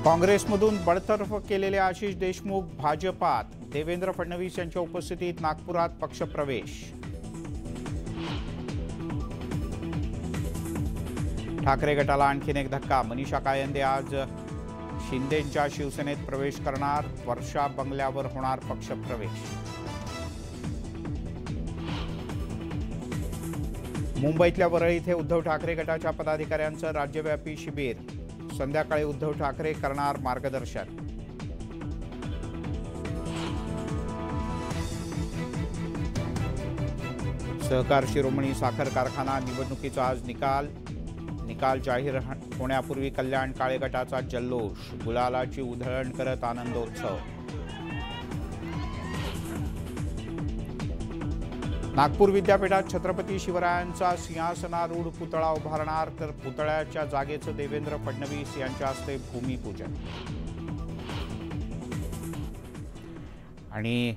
काँग्रेसमधून बडतर्फ केलेले आशिष देशमुख भाजपात, देवेंद्र फडणवीस यांच्या उपस्थितीत नागपुरात पक्षप्रवेश। ठाकरे गटाला आणखीन एक धक्का, मनीषा कायंदे आज शिंदेंच्या शिवसेनेत प्रवेश करणार, वर्षा बंगल्यावर होणार पक्षप्रवेश। मुंबईतल्या वरळी इथे उद्धव ठाकरे गटाच्या पदाधिकाऱ्यांचं राज्यव्यापी शिबिर, संध्याकाळी उद्धव ठाकरे करणार मार्गदर्शन। सहकार शिरोमणी साखर कारखाना निवडणुकीचा आज निकाल जाहीर होण्यापूर्वी कल्याण काळे गटाचा जल्लोष, गुलालाची उधळण करत आनंदोत्सव। नागपूर विद्यापीठात छत्रपती शिवरायांचा सिंहासनारूढ पुतळा उभारणार, तर पुतळ्याच्या जागेचं देवेंद्र फडणवीस यांच्या हस्ते भूमिपूजन। आणि